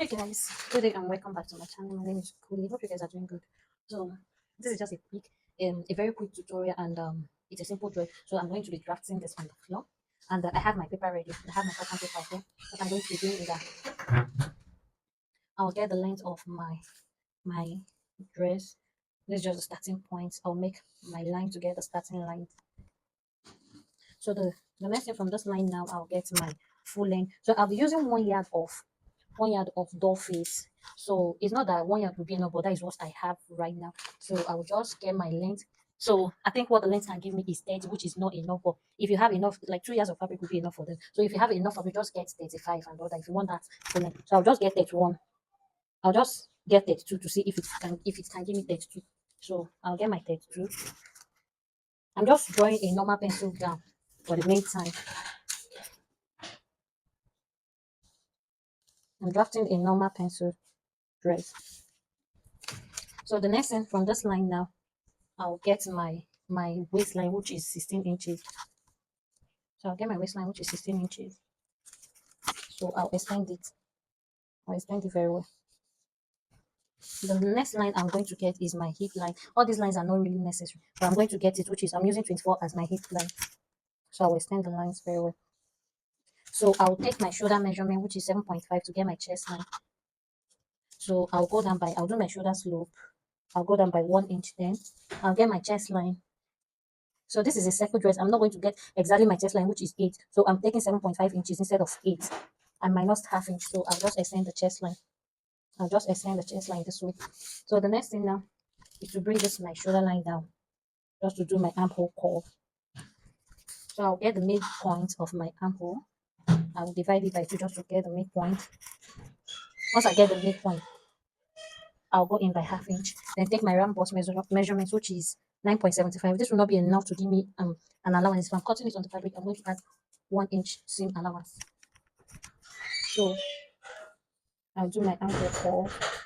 guys, good day and welcome back to my channel. My name is Kuli. Hope you guys are doing good. So this is just a very quick tutorial, and it's a simple dress. So I'm going to be drafting this on the floor, and I have my paper ready. I have my pattern paper here. What I'm going to be doing is that I'll get the length of my dress. This is just the starting point. I'll make my line to get the starting line. So the next thing from this line now, I'll get my full length. So I'll be using 1 yard of doll face. So it's not that 1 yard will be enough, but that is what I have right now. So I'll just get my length. So I think what the length can give me is 30, which is not enough. But if you have enough, like 2 years of fabric will be enough for them. So if you have enough fabric, just get 35 and all that. If you want that, so I'll just get 31. I'll just get 32 to see if it can give me 32. So I'll get my 32. I'm just drawing a normal pencil down for the meantime. I'm drafting a normal pencil dress. So the next thing from this line now, I'll get my waistline, which is 16 inches. So I'll get my waistline, which is 16 inches. So I'll extend it. I'll extend it very well. The next line I'm going to get is my hip line. All these lines are not really necessary, but I'm going to get it, which is I'm using 24 as my hip line. So I'll extend the lines very well. So I'll take my shoulder measurement, which is 7.5, to get my chest line. So I'll do my shoulder slope. I'll go down by 1 inch, then I'll get my chest line. So this is a circle dress. I'm not going to get exactly my chest line, which is 8. So I'm taking 7.5 inches instead of 8. And minus ½ inch. So I'll just extend the chest line. I'll just extend the chest line this way. So the next thing now is to bring this my shoulder line down, just to do my armhole curve. So I'll get the midpoint of my armhole. I'll divide it by 2 just to get the midpoint. Once I get the midpoint, I'll go in by ½ inch. Then take my round bust measurement, which is 9.75. This will not be enough to give me an allowance. If I'm cutting it on the fabric, I'm going to add 1 inch seam allowance. So I'll do my angle curve.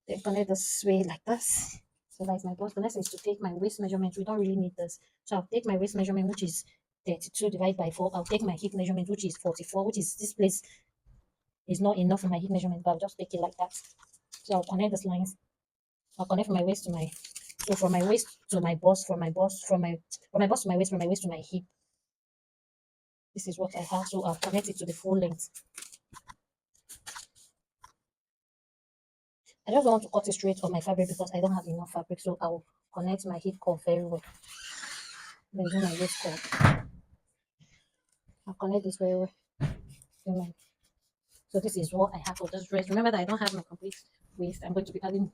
Then connect this way like this. So that's my bust. The next is to take my waist measurement. We don't really need this. So I'll take my waist measurement, which is 32 divided by 4. I'll take my hip measurement, which is 44, which is this place is not enough for my hip measurement, but I'll just take it like that. So I'll connect these lines. I'll connect from my waist to my, so from my waist to my bust, from my bust to my waist, from my waist to my hip. This is what I have. So I'll connect it to the full length. I just don't want to cut it straight on my fabric because I don't have enough fabric. So I'll connect my hip curve very well. Then do my waist curve. I'll connect this very well. Amen. So this is what I have for this dress. Remember that I don't have my complete waist. I'm going to be adding.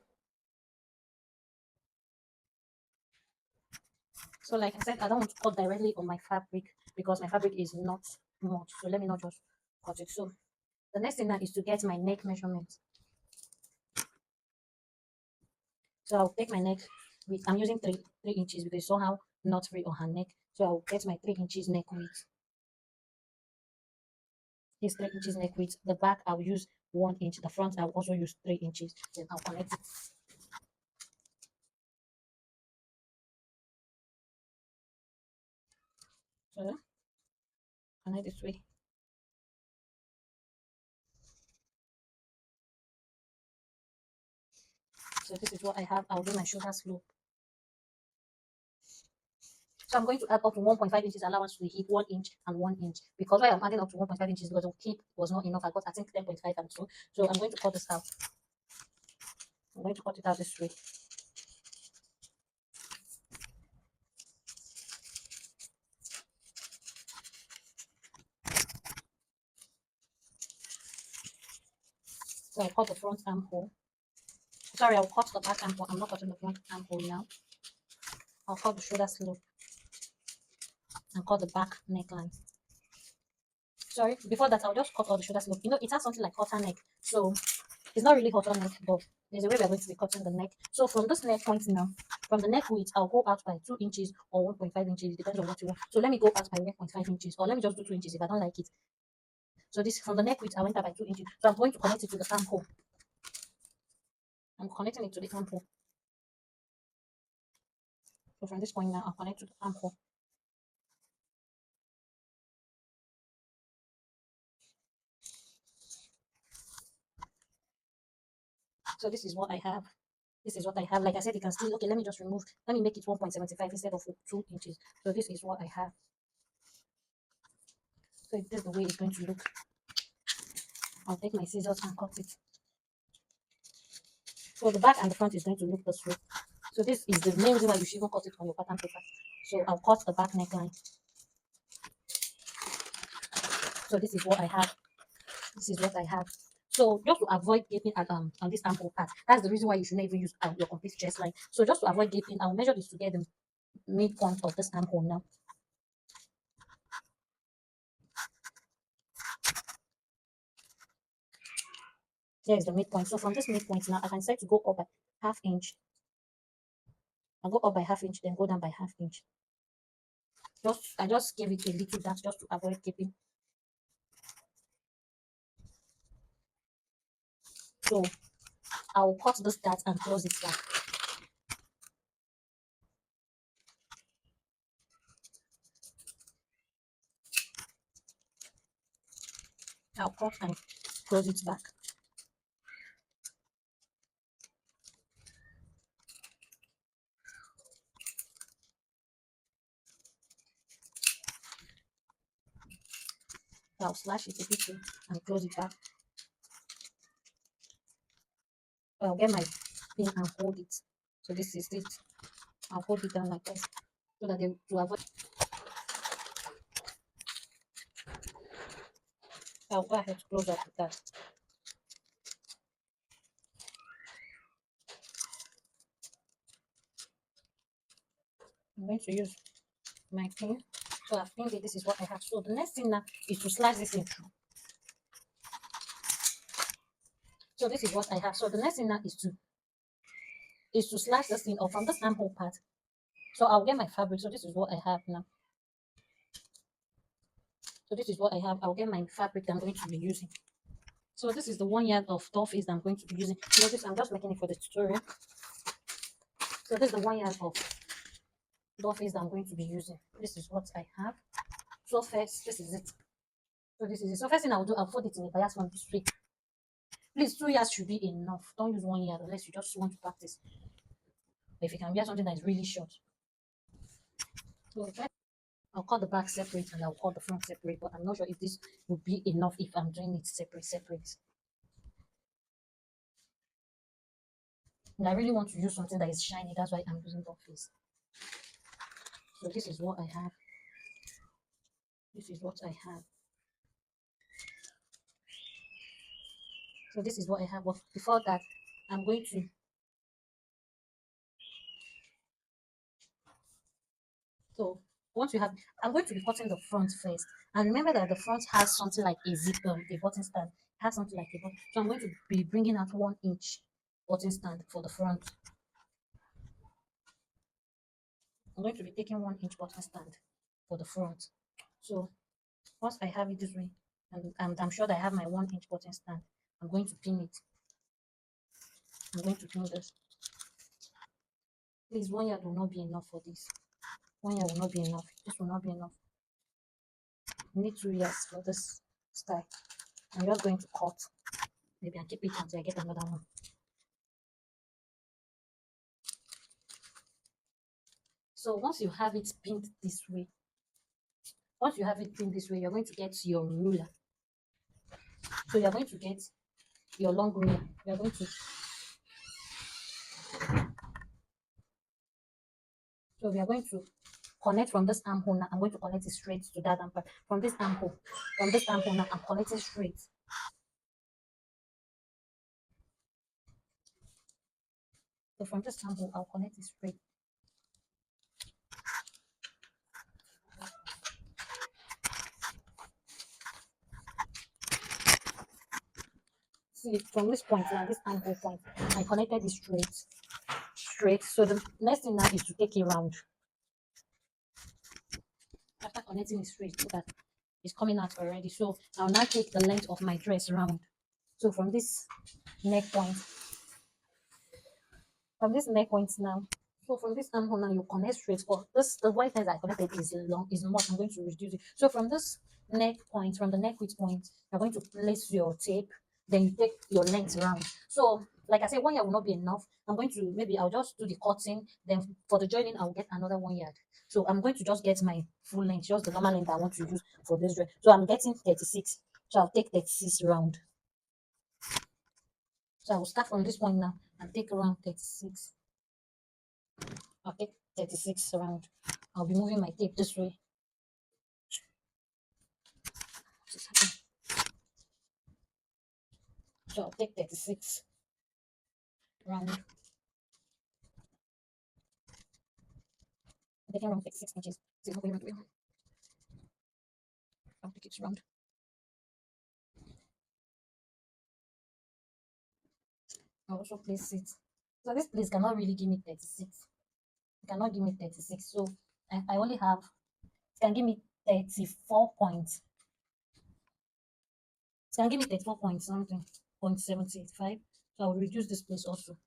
So like I said, I don't want to cut directly on my fabric because my fabric is not much. So let me not just cut it. So the next thing now is to get my neck measurement. So I'll take my neck width. I'm using 3 inches because somehow not free on her neck. So I'll get my 3 inches neck width. This 3 inches neck width. The back I'll use 1 inch. The front I'll also use 3 inches. Then I'll connect it. So connect this way. So this is what I have. I'll do my shoulder slope. So I'm going to add up to 1.5 inches allowance to the hip, 1 inch and 1 inch. Because why I'm adding up to 1.5 inches because the hip was not enough. I got I think 10.5 and 2. So I'm going to cut this out. I'm going to cut it out this way. So I'll cut the front armhole. Sorry, I'll cut the back armhole. I'm not cutting the front armhole now. I'll cut the shoulder slope and cut the back neckline. Sorry, before that, I'll just cut all the shoulder slope. You know, it has something like halter neck. So it's not really halter neck, but there's a way we're going to be cutting the neck. So from this neck point now, from the neck width, I'll go out by 2 inches or 1.5 inches, depends on what you want. So let me go out by 1.5 inches, or let me just do 2 inches if I don't like it. So this from the neck width, I went out by 2 inches. So I'm going to connect it to the armhole. I'm connecting it to the armhole. So from this point now, I'll connect to the armhole. So this is what I have. This is what I have. Like I said, you can still, okay, let me just remove, let me make it 1.75 instead of 2 inches. So this is what I have. So this is the way it's going to look. I'll take my scissors and cut it. So the back and the front is going to look this way. So this is the main reason why you should even cut it on your pattern paper. So I'll cut the back neckline. So this is what I have. This is what I have. So just to avoid gaping at on this armhole part, that's the reason why you should not even use your complete chest line. So just to avoid gaping, I'll measure this to get the midpoint of this armhole now. Here is the midpoint. So from this midpoint now, I can decide to go up by half inch. I'll go up by half inch, then go down by half inch. I just give it a little dash just to avoid gaping. So I'll cut this dart and close it back. I'll cut and close it back. I'll slash it a bit and close it back. I'll get my pin and hold it. So this is it. I'll hold it down like this so that to avoid. I'll go ahead to close up with that. I'm going to use my pin. So I've pinned it. This is what I have. So the next thing now is to slice this in through. So this is what I have. So the next thing now is to slice this thing off from this armhole part. So I'll get my fabric. So this is what I have now. So this is what I have. I'll get my fabric that I'm going to be using. So this is the 1 yard of doll face that I'm going to be using. Notice I'm just making it for the tutorial. So this is the 1 yard of doll face that I'm going to be using. This is what I have. So first, this is it. So this is it. So first thing I'll do, I'll fold it in a bias one this way. Please, 2 yards should be enough. Don't use 1 yard unless you just want to practice. But if you can wear something that is really short. So I'll cut the back separate and I'll cut the front separate, but I'm not sure if this would be enough if I'm doing it separate. And I really want to use something that is shiny, that's why I'm using doll face. So this is what I have. This is what I have. So this is what I have. But before that, I'm going to so once you have, I'm going to be cutting the front first. And remember that the front has something like a zip, a button stand. It has something like a button. So I'm going to be bringing out 1 inch button stand for the front. I'm going to be taking 1 inch button stand for the front. So once I have it this way, and I'm sure that I have my 1 inch button stand, I'm going to pin it. I'm going to pin this. Please, 1 yard will not be enough for this. 1 yard will not be enough. This will not be enough. You need 2 yards for this style. I'm just going to cut. Maybe I'll keep it until I get another one. So once you have it pinned this way, you're going to get your ruler. So you're going to get your long ruler. You're going to So we are going to connect from this armhole now. I'm going to connect it straight to that armhole. From this armhole now, I'm connecting straight. So from this armhole, I'll connect it straight. See, from this point now, this armhole point, I connected it straight. So the next thing now is to take it round. After connecting it straight, look at it's coming out already. So I'll now take the length of my dress round. So from this neck point, now. So from this armhole now, you connect straight. But this the white lines I connected is long, is much. I'm going to reduce it. So from this neck point, from the neck width point, you're going to place your tape. then you take your length round. So like I said, 1 yard will not be enough. I'm going to, maybe I'll just do the cutting, then for the joining I'll get another 1 yard. So I'm going to just get my full length, just the normal length I want to use for this dress. So I'm getting 36. So I'll take 36 round. So I will start from this point now and take around 36. I'll take 36 round. I'll be moving my tape this way. So I'll take 36 round. I'm taking around 36 inches. See how we I'll take it round. I'll also place it. So this place cannot really give me 36. It cannot give me 36. So I only have, it can give me 34 points. It can give me 34 points something, 0.75. So I will reduce this place also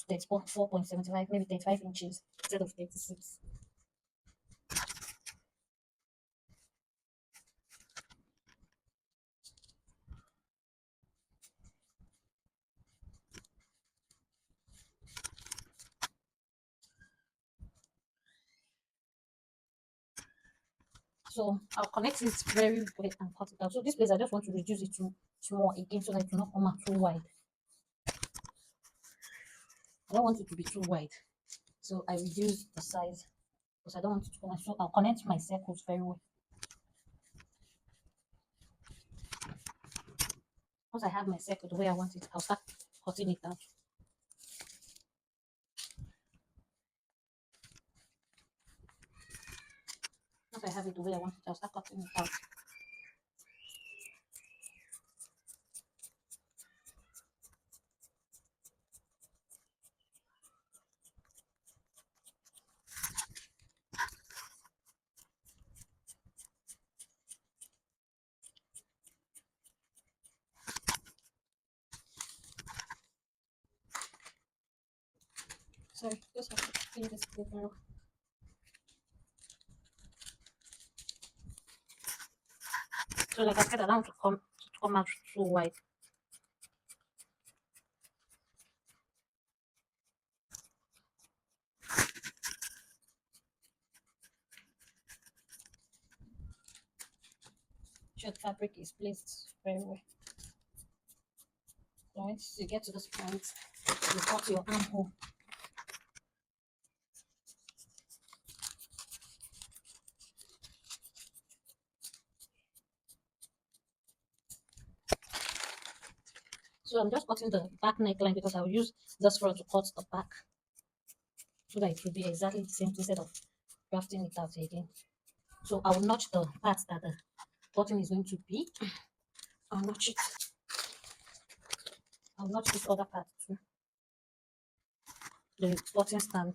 to 34.75, maybe 35 inches instead of 36. So I'll connect it very well and cut it out. So this place I just want to reduce it to small again so that it will not come out too wide. I don't want it to be too wide. So I reduce the size because I don't want it to come out. So I'll connect my circles very well. Once I have my circle the way I want it, I'll start cutting it out. Once I have it the way I want it, I'll start cutting it out. Sorry, just have to clean this paper. So like I said, I don't want to come out so wide. Sure, the fabric is placed very well. So once you get to this point, you cut your armhole. So I'm just cutting the back neckline because I'll use this front to cut the back so that it will be exactly the same instead of drafting it out again. So I will notch the parts that the button is going to be. I'll notch it. I'll notch this other part too. The button stand.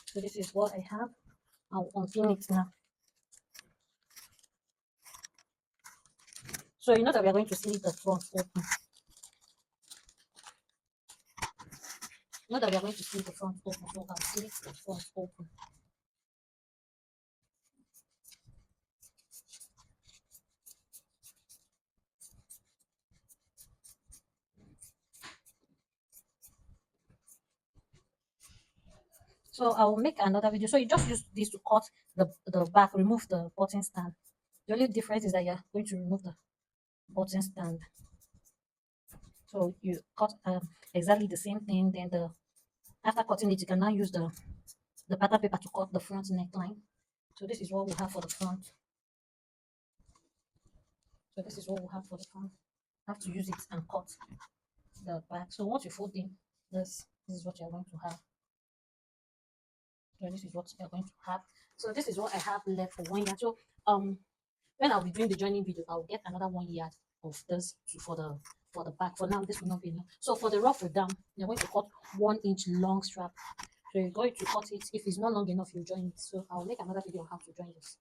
So this is what I have. I'll unpin it now. So you know that we are going to slit the front open. You know that we are going to slit the front open. So I'll slit the front open. So I will make another video. So you just use this to cut the back, remove the button stand. The only difference is that you're going to remove the button stand. So you cut exactly the same thing. Then after cutting it, you can now use the pattern paper to cut the front neckline. So this is what we have for the front. So this is what we have for the front. Have to use it and cut the back. So once you fold in this is what you're going to have. So this is what you're going to have. So this is what I have left for 1 yard. So when I'll be doing the joining video, I'll get another 1 yard of this for the back. For now, this will not be enough. So for the ruffle down, you're going to cut 1 inch long strap. So you're going to cut it. If it's not long enough, you join it. So I'll make another video on how to join this.